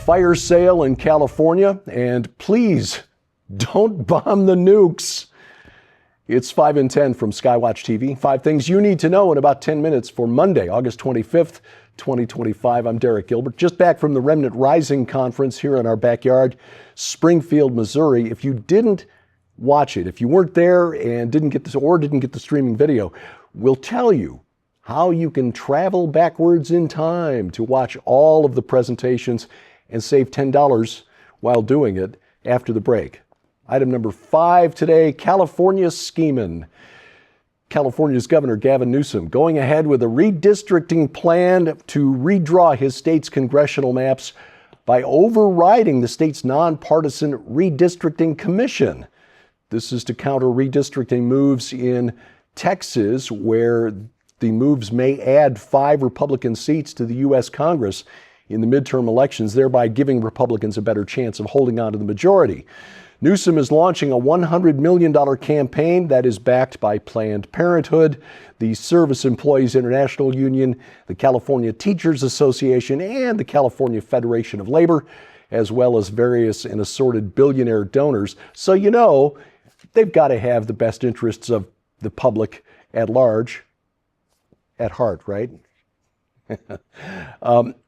fire sale in California, and please don't bomb the nukes. It's 5 and 10 from Skywatch TV. 5 things you need to know in about 10 minutes for Monday, August 25th, 2025. I'm Derek Gilbert, just back from the Remnant Rising Conference here in our backyard, Springfield, Missouri. If you didn't watch it, if you weren't there and didn't get the streaming video, we'll tell you how you can travel backwards in time to watch all of the presentations and save $10 while doing it after the break. Item number 5 today, California Schemin. California's Governor Gavin Newsom going ahead with a redistricting plan to redraw his state's congressional maps by overriding the state's nonpartisan redistricting commission. This is to counter redistricting moves in Texas, where the moves may add 5 Republican seats to the U.S. Congress in the midterm elections, thereby giving Republicans a better chance of holding on to the majority. Newsom is launching a $100 million campaign that is backed by Planned Parenthood, the Service Employees International Union, the California Teachers Association, and the California Federation of Labor, as well as various and assorted billionaire donors. So you know they've got to have the best interests of the public at large at heart, right?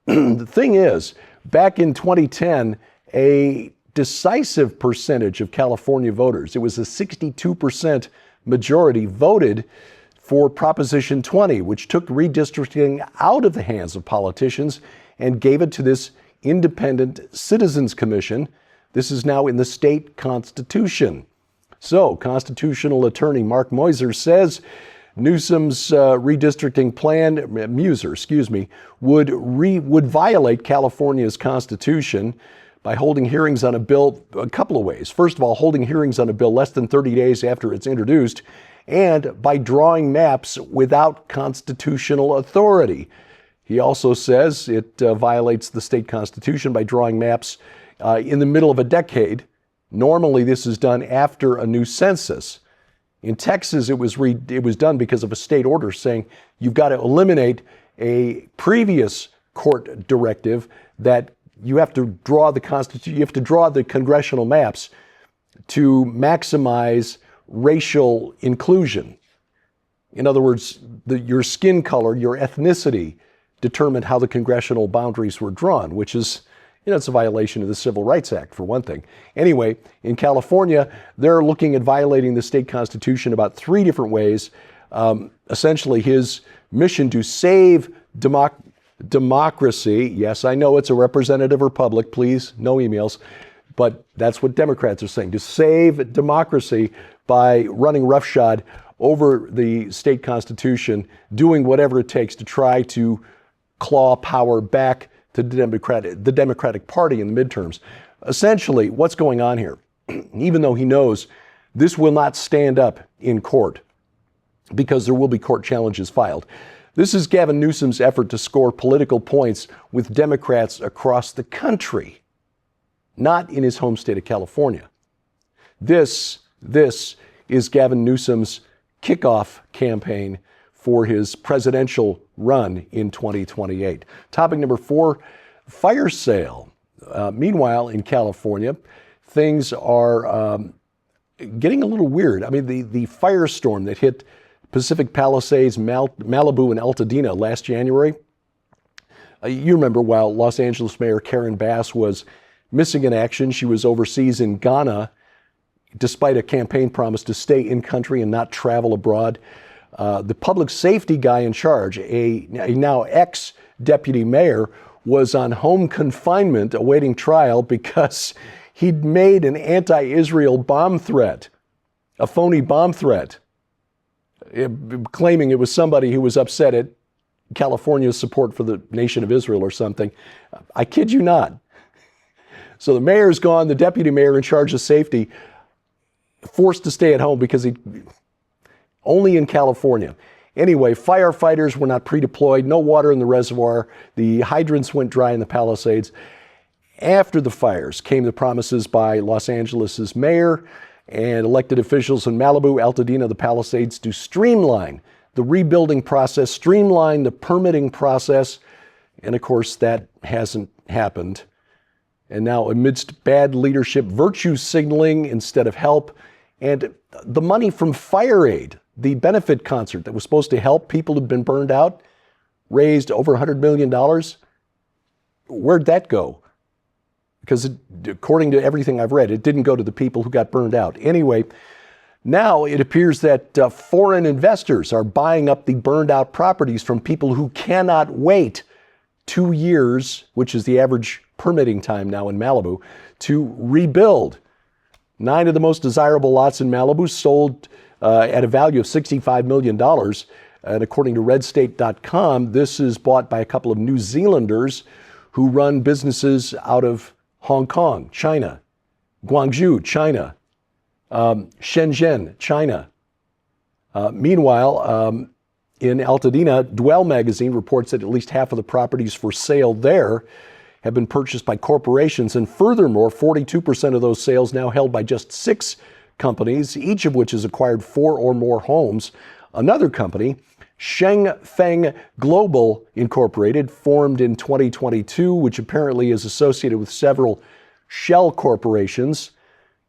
The thing is, back in 2010, a decisive percentage of California voters, it was a 62% majority, voted for Proposition 20, which took redistricting out of the hands of politicians and gave it to this independent Citizens Commission. This is now in the state constitution. So, constitutional attorney Mark Moiser says Newsom's redistricting plan, would violate California's constitution by holding hearings on a bill a couple of ways. First of all, holding hearings on a bill less than 30 days after it's introduced, and by drawing maps without constitutional authority. He also says it violates the state constitution by drawing maps in the middle of a decade. Normally, this is done after a new census. In Texas, it was done because of a state order saying you've got to eliminate a previous court directive that you have to draw the congressional maps to maximize racial inclusion. In other words, your skin color, your ethnicity determined how the congressional boundaries were drawn, which is, it's a violation of the Civil Rights Act, for one thing. Anyway, in California, they're looking at violating the state constitution about 3 different ways. Essentially, his mission to save democracy. Yes, I know it's a representative republic. Please, no emails. But that's what Democrats are saying, to save democracy by running roughshod over the state constitution, doing whatever it takes to try to claw power back to the Democratic Party in the midterms. Essentially, what's going on here? Even though he knows this will not stand up in court because there will be court challenges filed, this is Gavin Newsom's effort to score political points with Democrats across the country, not in his home state of California. This is Gavin Newsom's kickoff campaign for his presidential run in 2028. Topic number 4, fire sale. Meanwhile, in California, things are getting a little weird. I mean, the firestorm that hit Pacific Palisades, Malibu, and Altadena last January. You remember, while Los Angeles Mayor Karen Bass was missing in action, she was overseas in Ghana, despite a campaign promise to stay in country and not travel abroad. The public safety guy in charge, a now ex-deputy mayor, was on home confinement awaiting trial because he'd made an anti-Israel bomb threat, a phony bomb threat, claiming it was somebody who was upset at California's support for the nation of Israel or something. I kid you not. So the mayor's gone, the deputy mayor in charge of safety, forced to stay at home because only in California. Anyway, firefighters were not pre-deployed, no water in the reservoir. The hydrants went dry in the Palisades. After the fires came the promises by Los Angeles' mayor and elected officials in Malibu, Altadena, the Palisades to streamline the rebuilding process, streamline the permitting process. And of course, that hasn't happened. And now, amidst bad leadership, virtue signaling instead of help, and the money from Fire Aid, the benefit concert that was supposed to help people who've been burned out, raised over $100 million. Where'd that go? Because according to everything I've read, it didn't go to the people who got burned out. Anyway, now it appears that foreign investors are buying up the burned out properties from people who cannot wait 2 years, which is the average permitting time now in Malibu, to rebuild. 9 of the most desirable lots in Malibu sold at a value of $65 million. And according to redstate.com, this is bought by a couple of New Zealanders who run businesses out of Hong Kong, China, Guangzhou, China, Shenzhen, China. Meanwhile, in Altadena, Dwell magazine reports that at least half of the properties for sale there have been purchased by corporations, and furthermore, 42% of those sales now held by just 6 companies, each of which has acquired 4 or more homes. Another company, Shengfeng Global Incorporated, formed in 2022, which apparently is associated with several shell corporations,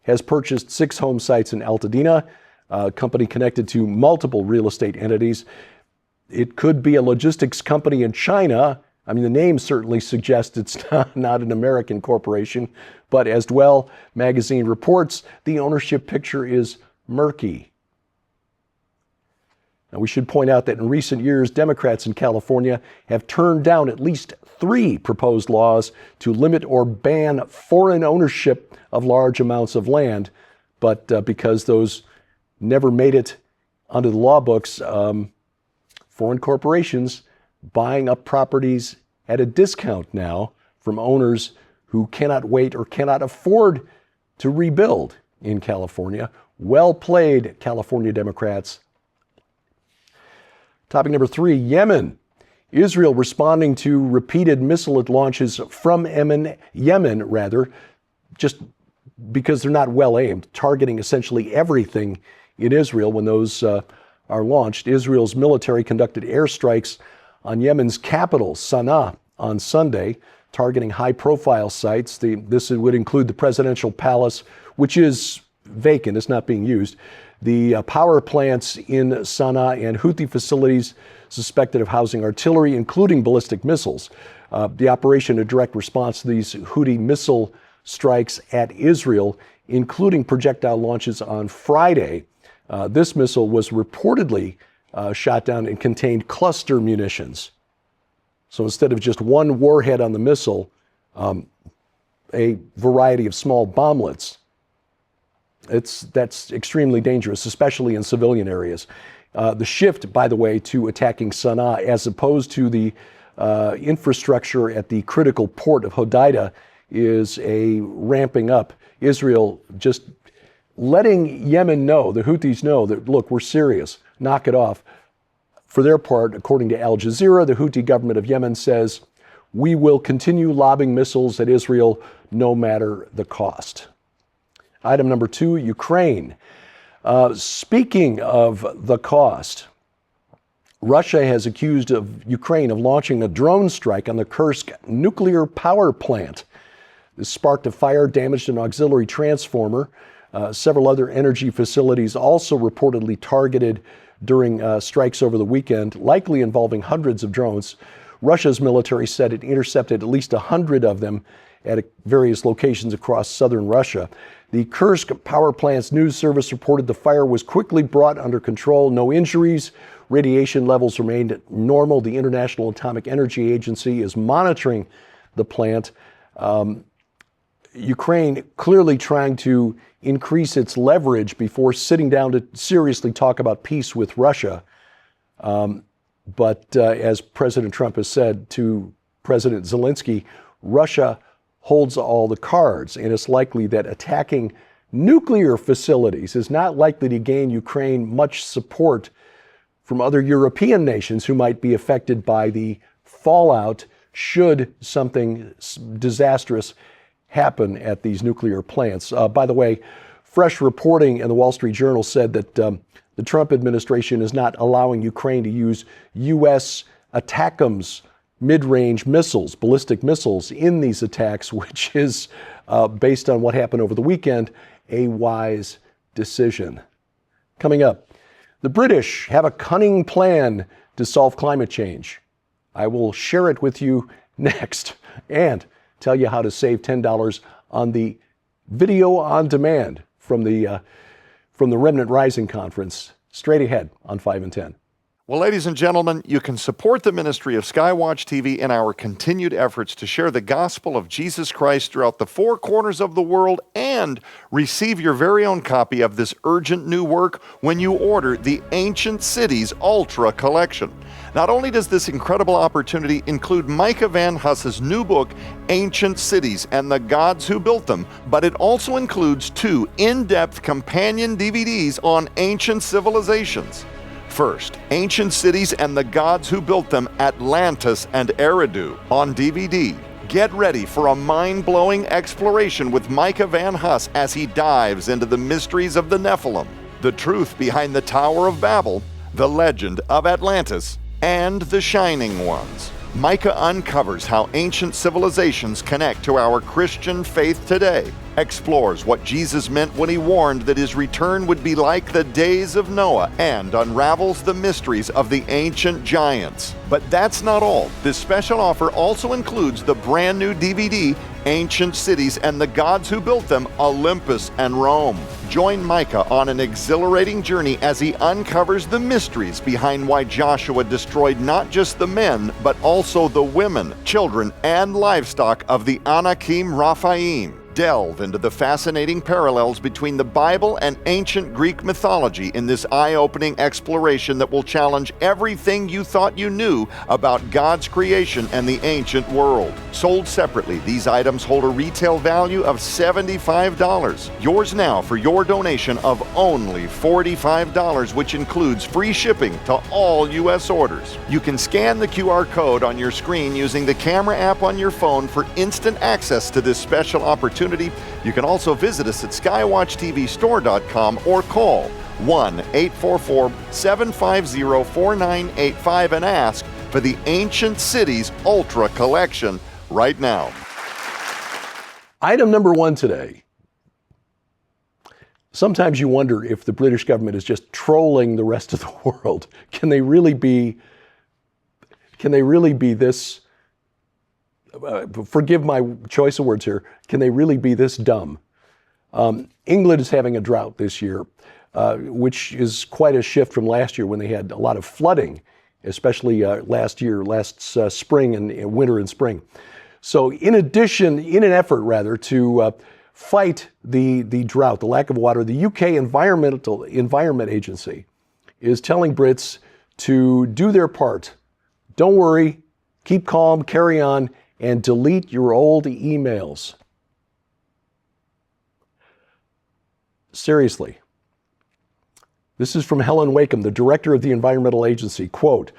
has purchased 6 home sites in Altadena, a company connected to multiple real estate entities. It could be a logistics company in China. I mean, the name certainly suggests it's not an American corporation, but as Dwell magazine reports, the ownership picture is murky. Now, we should point out that in recent years, Democrats in California have turned down at least 3 proposed laws to limit or ban foreign ownership of large amounts of land. But because those never made it onto the law books, foreign corporations buying up properties at a discount now from owners who cannot wait or cannot afford to rebuild in California. Well played, California Democrats. Topic number 3, Yemen. Israel responding to repeated missile launches from Yemen, just because they're not well aimed, targeting essentially everything in Israel when those are launched. Israel's military conducted airstrikes on Yemen's capital, Sana'a, on Sunday, targeting high-profile sites. This would include the presidential palace, which is vacant, it's not being used, the power plants in Sana'a, and Houthi facilities suspected of housing artillery, including ballistic missiles. The operation, a direct response to these Houthi missile strikes at Israel, including projectile launches on Friday. This missile was reportedly shot down and contained cluster munitions. So instead of just one warhead on the missile, a variety of small bomblets. That's extremely dangerous, especially in civilian areas. The shift, by the way, to attacking Sana'a, as opposed to the infrastructure at the critical port of Hodeidah, is a ramping up. Israel just letting Yemen know, the Houthis know that, look, we're serious, knock it off. For their part, according to Al Jazeera, the Houthi government of Yemen says, we will continue lobbing missiles at Israel no matter the cost. Item number 2, Ukraine. Speaking of the cost, Russia has accused of Ukraine of launching a drone strike on the Kursk nuclear power plant. This sparked a fire, damaged an auxiliary transformer. Several other energy facilities also reportedly targeted during strikes over the weekend, likely involving hundreds of drones. Russia's military said it intercepted at least 100 of them at various locations across southern Russia. The Kursk power plant's news service reported the fire was quickly brought under control. No injuries. Radiation levels remained normal. The International Atomic Energy Agency is monitoring the plant. Ukraine clearly trying to increase its leverage before sitting down to seriously talk about peace with Russia. But as President Trump has said to President Zelensky, Russia holds all the cards, and it's likely that attacking nuclear facilities is not likely to gain Ukraine much support from other European nations who might be affected by the fallout should something disastrous happen at these nuclear plants. By the way, fresh reporting in the Wall Street Journal said that the Trump administration is not allowing Ukraine to use U.S. ATACMS mid-range missiles, ballistic missiles in these attacks, which is, based on what happened over the weekend, a wise decision. Coming up, the British have a cunning plan to solve climate change. I will share it with you next and tell you how to save $10 on the video on demand from the Remnant Rising Conference. Straight ahead on 5 and 10. Well, ladies and gentlemen, you can support the ministry of Skywatch TV in our continued efforts to share the gospel of Jesus Christ throughout the four corners of the world and receive your very own copy of this urgent new work when you order the Ancient Cities Ultra Collection. Not only does this incredible opportunity include Micah Van Huss's new book, Ancient Cities and the Gods Who Built Them, but it also includes 2 in-depth companion DVDs on ancient civilizations. First, Ancient Cities and the Gods Who Built Them, Atlantis and Eridu on DVD. Get ready for a mind-blowing exploration with Micah Van Huss as he dives into the mysteries of the Nephilim, the truth behind the Tower of Babel, the legend of Atlantis, and the Shining Ones. Micah uncovers how ancient civilizations connect to our Christian faith today, explores what Jesus meant when he warned that his return would be like the days of Noah, and unravels the mysteries of the ancient giants. But that's not all. This special offer also includes the brand new DVD, Ancient Cities and the Gods Who Built Them, Olympus and Rome. Join Micah on an exhilarating journey as he uncovers the mysteries behind why Joshua destroyed not just the men, but also the women, children, and livestock of the Anakim Raphaim. Delve into the fascinating parallels between the Bible and ancient Greek mythology in this eye-opening exploration that will challenge everything you thought you knew about God's creation and the ancient world. Sold separately, these items hold a retail value of $75. Yours now for your donation of only $45, which includes free shipping to all U.S. orders. You can scan the QR code on your screen using the camera app on your phone for instant access to this special opportunity. You can also visit us at skywatchtvstore.com or call 1-844-750-4985 and ask for the Ancient Cities Ultra Collection right now. Item number 1 today. Sometimes you wonder if the British government is just trolling the rest of the world. Can they really be this, forgive my choice of words here, can they really be this dumb? England is having a drought this year, which is quite a shift from last year when they had a lot of flooding, especially last spring and winter and spring. So in an effort to fight the drought, the lack of water, the UK Environment Agency is telling Brits to do their part. Don't worry, keep calm, carry on, and delete your old emails. Seriously. This is from Helen Wakeham, the director of the Environmental Agency. Quote,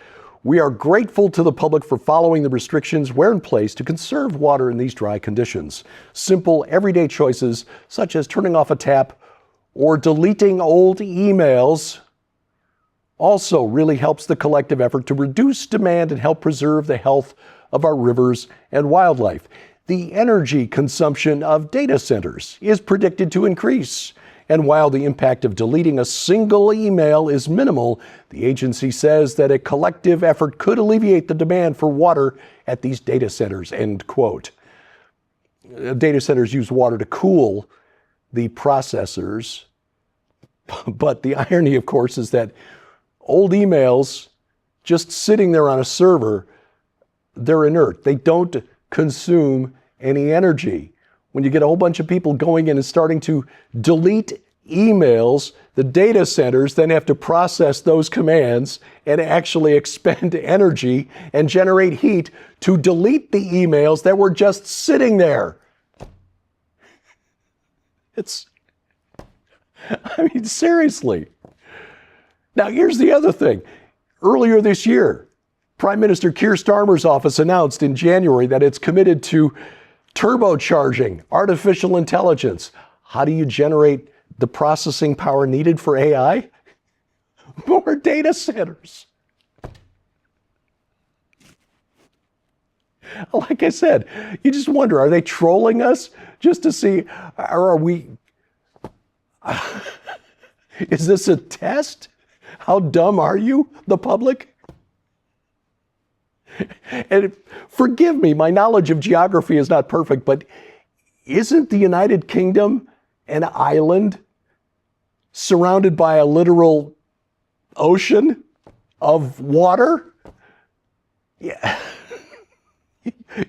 "We are grateful to the public for following the restrictions we're in place to conserve water in these dry conditions. Simple, everyday choices, such as turning off a tap or deleting old emails, also really helps the collective effort to reduce demand and help preserve the health of our rivers and wildlife. The energy consumption of data centers is predicted to increase. And while the impact of deleting a single email is minimal, the agency says that a collective effort could alleviate the demand for water at these data centers," end quote. Data centers use water to cool the processors. But the irony, of course, is that old emails just sitting there on a server, they're inert. They don't consume any energy. When you get a whole bunch of people going in and starting to delete emails, the data centers then have to process those commands and actually expend energy and generate heat to delete the emails that were just sitting there. Seriously. Now, here's the other thing. Earlier this year, Prime Minister Keir Starmer's office announced in January that it's committed to turbocharging artificial intelligence. How do you generate the processing power needed for AI? More data centers. Like I said, you just wonder, are they trolling us just to see, or are we, is this a test? How dumb are you, the public? And forgive me, my knowledge of geography is not perfect, but isn't the United Kingdom an island surrounded by a literal ocean of water? Yeah.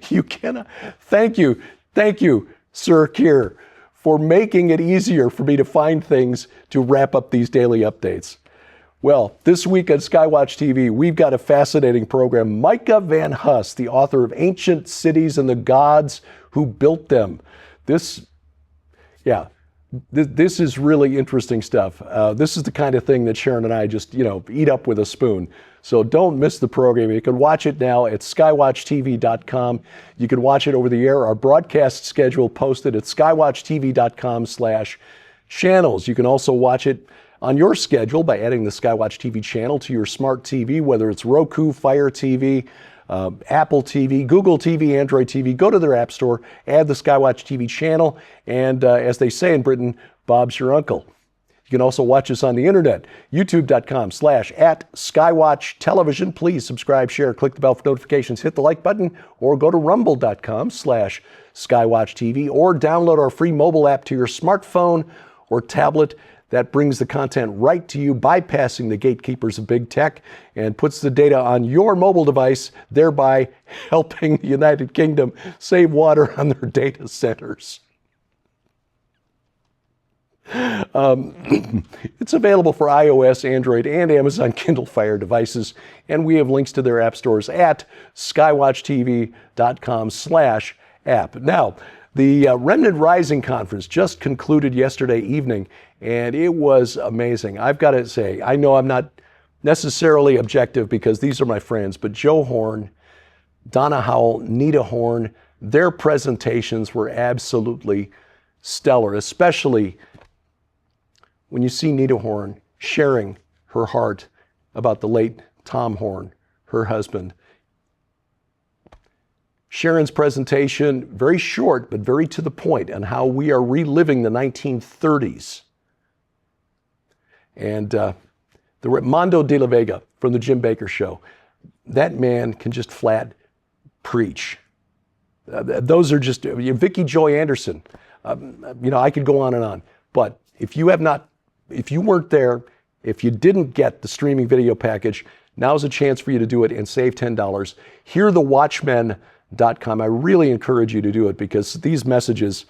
You cannot. Thank you, Sir Keir, for making it easier for me to find things to wrap up these daily updates. Well, this week on Skywatch TV, we've got a fascinating program. Micah Van Huss, the author of Ancient Cities and the Gods Who Built Them. This is really interesting stuff. This is the kind of thing that Sharon and I just, eat up with a spoon. So don't miss the program. You can watch it now at skywatchtv.com. You can watch it over the air. Our broadcast schedule posted at skywatchtv.com/channels. You can also watch it on your schedule by adding the Skywatch TV channel to your smart TV, whether it's Roku, Fire TV, Apple TV, Google TV, Android TV. Go to their app store, add the Skywatch TV channel, and as they say in Britain, Bob's your uncle. You can also watch us on the internet, youtube.com/@Skywatch Television. Please subscribe, share, click the bell for notifications, hit the like button, or go to rumble.com/Skywatch TV, or download our free mobile app to your smartphone or tablet. That brings the content right to you, bypassing the gatekeepers of big tech, and puts the data on your mobile device, thereby helping the United Kingdom save water on their data centers. It's available for iOS, Android, and Amazon Kindle Fire devices, and we have links to their app stores at skywatchtv.com/app. Now, the Remnant Rising Conference just concluded yesterday evening, and it was amazing. I've got to say, I know I'm not necessarily objective because these are my friends, but Joe Horn, Donna Howell, Nita Horn, their presentations were absolutely stellar, especially when you see Nita Horn sharing her heart about the late Tom Horn, her husband. Sharon's presentation, very short, but very to the point, on how we are reliving the 1930s. And the Mondo de la Vega from the Jim Baker Show, that man can just flat preach. Those are just, Vicki Joy Anderson, I could go on and on. But if you weren't there, if you didn't get the streaming video package, now's a chance for you to do it and save $10. HearTheWatchmen.com. I really encourage you to do it because these messages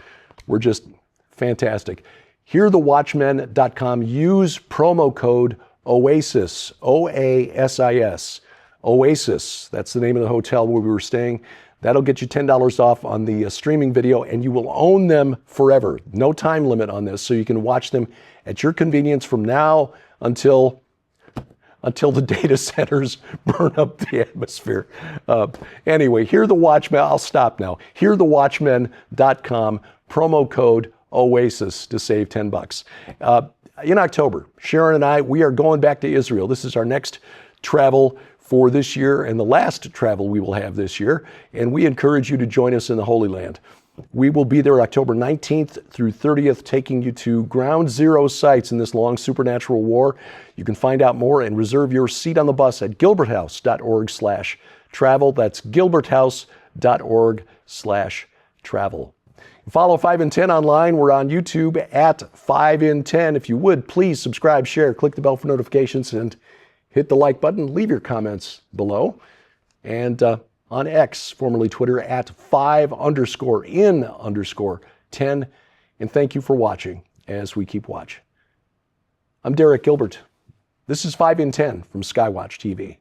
were just fantastic. HearTheWatchmen.com. Use promo code OASIS, OASIS. OASIS, that's the name of the hotel where we were staying. That'll get you $10 off on the streaming video, and you will own them forever. No time limit on this, so you can watch them at your convenience from now until the data centers burn up the atmosphere. Anyway, Hear the Watchmen. I'll stop now. HearTheWatchmen.com, promo code OASIS to save $10. In October, Sharon and I, we are going back to Israel. This is our next travel for this year and the last travel we will have this year, and we encourage you to join us in the Holy Land. We will be there October 19th through 30th, taking you to ground zero sites in this long supernatural war. You can find out more and reserve your seat on the bus at gilberthouse.org/travel. That's gilberthouse.org/travel. Follow 5 in 10 online. We're on YouTube at 5 in 10. If you would, please subscribe, share, click the bell for notifications, and hit the like button. Leave your comments below. And on X, formerly Twitter, at 5_in_10. And thank you for watching as we keep watch. I'm Derek Gilbert. This is 5 in 10 from Skywatch TV.